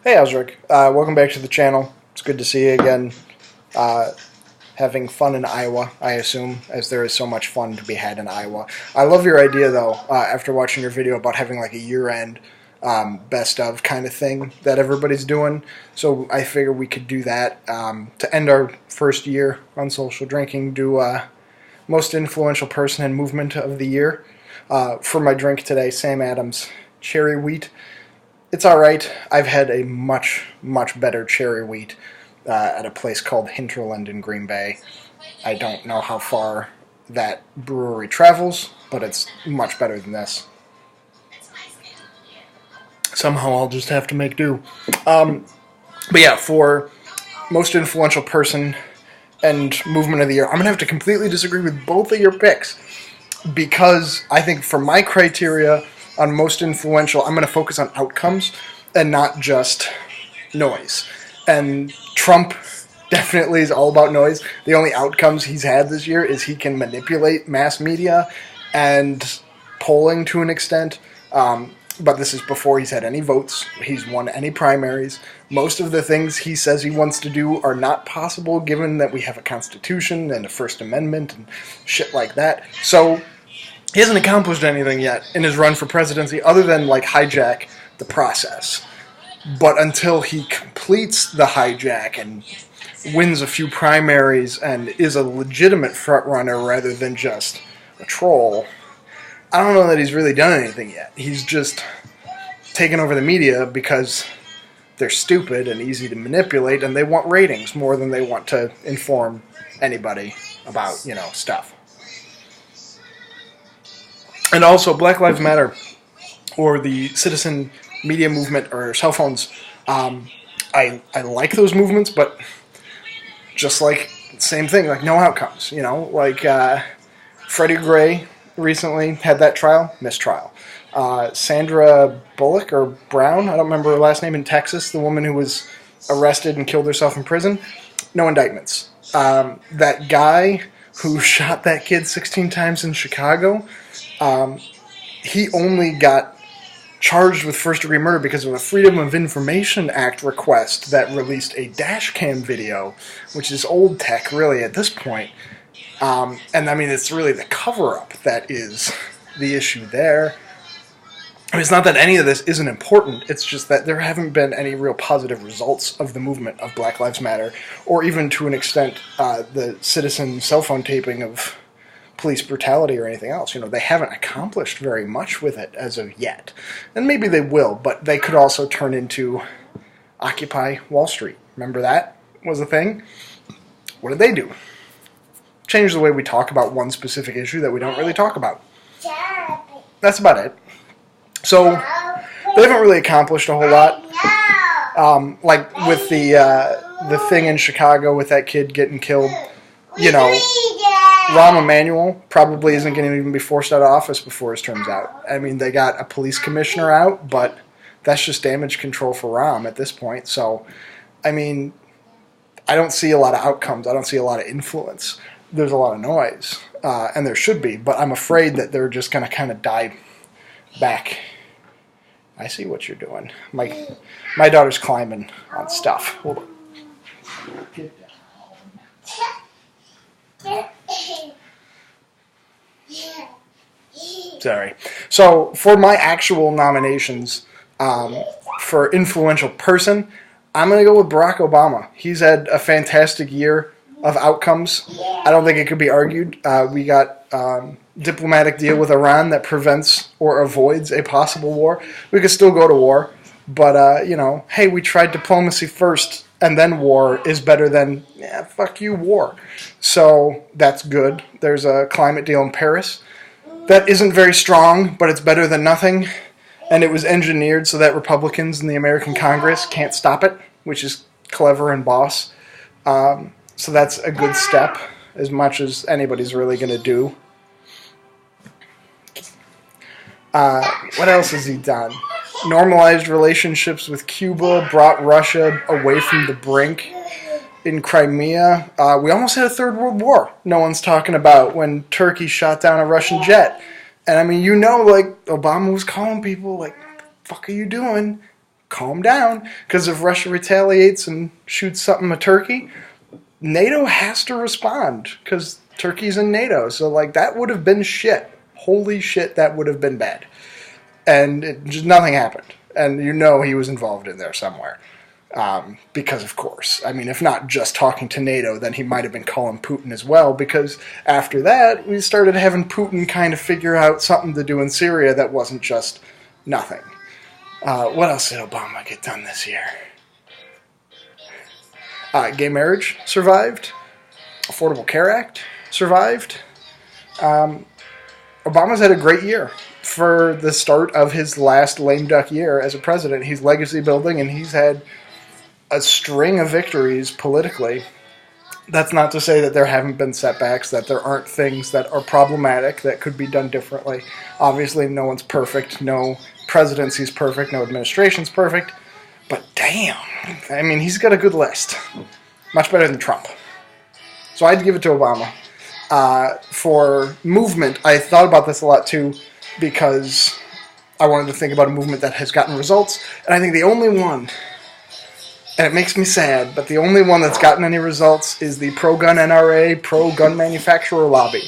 Hey, Osric. Welcome back to the channel. It's good to see you again. Having fun in Iowa, I assume, as there is so much fun to be had in Iowa. I love your idea, though, after watching your video about having like a year-end best of kind of thing that everybody's doing. So I figure we could do that to end our first year on social drinking, do most influential person and movement of the year. For my drink today, Sam Adams cherry wheat. It's alright. I've had a much, much better cherry wheat at a place called Hinterland in Green Bay. I don't know how far that brewery travels, but it's much better than this. Somehow I'll just have to make do. But yeah, for most influential person and movement of the year, I'm going to have to completely disagree with both of your picks, because I think for my criteria on most influential, I'm going to focus on outcomes and not just noise. And Trump definitely is all about noise. The only outcomes he's had this year is he can manipulate mass media and polling to an extent. But this is before he's had any votes. He's won any primaries. Most of the things he says he wants to do are not possible, given that we have a Constitution and a First Amendment and shit like that. So he hasn't accomplished anything yet in his run for presidency other than, like, hijack the process. But until he completes the hijack and wins a few primaries and is a legitimate frontrunner rather than just a troll, I don't know that he's really done anything yet. He's just taken over the media because they're stupid and easy to manipulate, and they want ratings more than they want to inform anybody about, stuff. And also, Black Lives Matter, or the citizen media movement, or cell phones, I like those movements, but just like, same thing, like no outcomes, like Freddie Gray recently had that trial, mistrial. Sandra Bullock, or Brown, I don't remember her last name, in Texas, the woman who was arrested and killed herself in prison, no indictments. That guy who shot that kid 16 times in Chicago, he only got charged with first-degree murder because of a Freedom of Information Act request that released a dash cam video, which is old tech, really, at this point. And, I mean, it's really the cover-up that is the issue there. I mean, it's not that any of this isn't important, it's just that there haven't been any real positive results of the movement of Black Lives Matter, or even, to an extent, the citizen cell phone taping of police brutality or anything else. They haven't accomplished very much with it as of yet. And maybe they will, but they could also turn into Occupy Wall Street. Remember that was a thing? What did they do? Change the way we talk about one specific issue that we don't really talk about. That's about it. So, they haven't really accomplished a whole lot. Like with the thing in Chicago with that kid getting killed, Rahm Emanuel probably isn't going to even be forced out of office before his term's out. I mean, they got a police commissioner out, but that's just damage control for Rahm at this point. So, I mean, I don't see a lot of outcomes. I don't see a lot of influence. There's a lot of noise, and there should be, but I'm afraid that they're just going to kind of die back. I see what you're doing. My daughter's climbing on stuff. Hold on. Get down. Sorry. So, for my actual nominations for influential person, I'm going to go with Barack Obama. He's had a fantastic year of outcomes. I don't think it could be argued. We got diplomatic deal with Iran that prevents or avoids a possible war. We could still go to war, but, hey, we tried diplomacy first, and then war is better than, fuck you, war. So that's good. There's a climate deal in Paris. That isn't very strong, but it's better than nothing. And it was engineered so that Republicans in the American Congress can't stop it, which is clever and boss. So that's a good step, as much as anybody's really going to do. What else has he done? Normalized relationships with Cuba, brought Russia away from the brink in Crimea. We almost had a third world war. No one's talking about when Turkey shot down a Russian jet. And I mean, Obama was calling people like, "What the fuck are you doing? calm down, because if Russia retaliates and shoots something at Turkey, NATO has to respond, because Turkey's in NATO. So, like, that would have been shit. Holy shit, that would have been bad. And just nothing happened. And you know he was involved in there somewhere. Because, of course, I mean, if not just talking to NATO, then he might have been calling Putin as well, because after that, we started having Putin kind of figure out something to do in Syria that wasn't just nothing. What else did Obama get done this year? Gay marriage survived. Affordable Care Act survived. Obama's had a great year. For the start of his last lame duck year as a president, he's legacy building, and he's had a string of victories politically. That's not to say that there haven't been setbacks, that there aren't things that are problematic that could be done differently. Obviously, no one's perfect. No presidency's perfect. No administration's perfect. But damn, I mean, he's got a good list. Much better than Trump. So I'd give it to Obama. For movement, I thought about this a lot too, because I wanted to think about a movement that has gotten results. And I think the only one, and it makes me sad, but the only one that's gotten any results is the pro-gun NRA, pro-gun manufacturer lobby.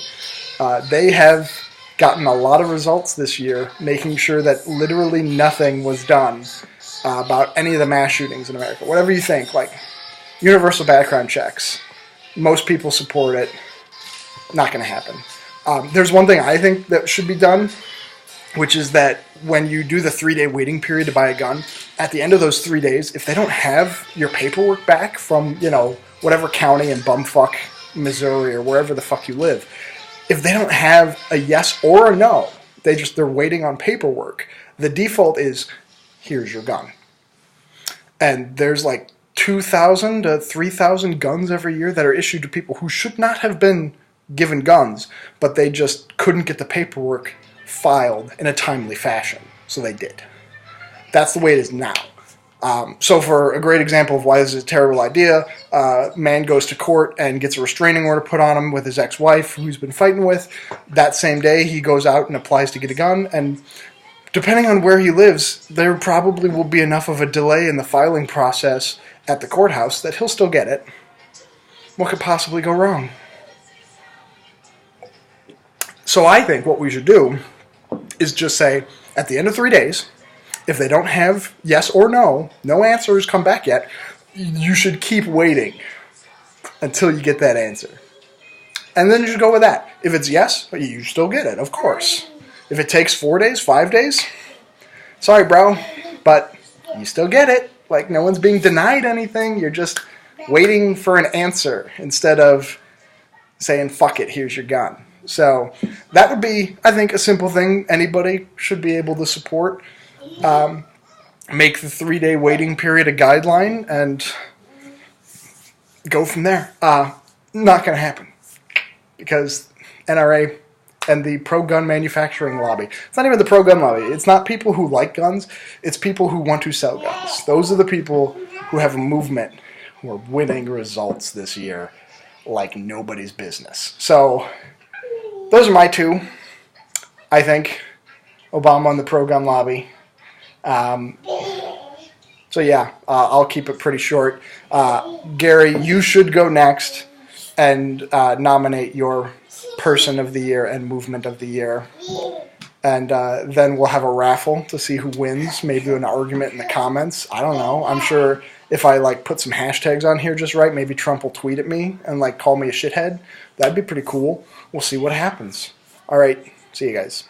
They have gotten a lot of results this year, making sure that literally nothing was done about any of the mass shootings in America. Whatever you think, like universal background checks. Most people support it. Not going to happen. There's one thing I think that should be done, which is that when you do the 3-day waiting period to buy a gun, at the end of those 3 days, if they don't have your paperwork back from, whatever county in bumfuck Missouri or wherever the fuck you live, if they don't have a yes or a no, they're waiting on paperwork, the default is, here's your gun. And there's like 2,000 to 3,000 guns every year that are issued to people who should not have been given guns, but they just couldn't get the paperwork filed in a timely fashion, so they did. That's the way it is now. So for a great example of why this is a terrible idea, man goes to court and gets a restraining order put on him with his ex-wife, who he's been fighting with. That same day, he goes out and applies to get a gun, and depending on where he lives, there probably will be enough of a delay in the filing process at the courthouse that he'll still get it. What could possibly go wrong? So I think what we should do is just say, at the end of 3 days, if they don't have yes or no answers come back yet, you should keep waiting until you get that answer. And then you just go with that. If it's yes, you still get it, of course. If it takes 4 days, 5 days, sorry, bro, but you still get it. Like, no one's being denied anything. You're just waiting for an answer instead of saying, fuck it, here's your gun. So that would be, I think, a simple thing anybody should be able to support. Make the 3-day waiting period a guideline and go from there. Not going to happen because NRA and the pro-gun manufacturing lobby. It's not even the pro-gun lobby. It's not people who like guns. It's people who want to sell guns. Those are the people who have a movement who are winning results this year like nobody's business. So those are my two. I think Obama and the pro-gun lobby. So yeah, I'll keep it pretty short. Gary, you should go next and nominate your person of the year and movement of the year. And then we'll have a raffle to see who wins. Maybe an argument in the comments. I don't know. I'm sure if I put some hashtags on here just right, maybe Trump will tweet at me and call me a shithead. That'd be pretty cool. We'll see what happens. All right. See you guys.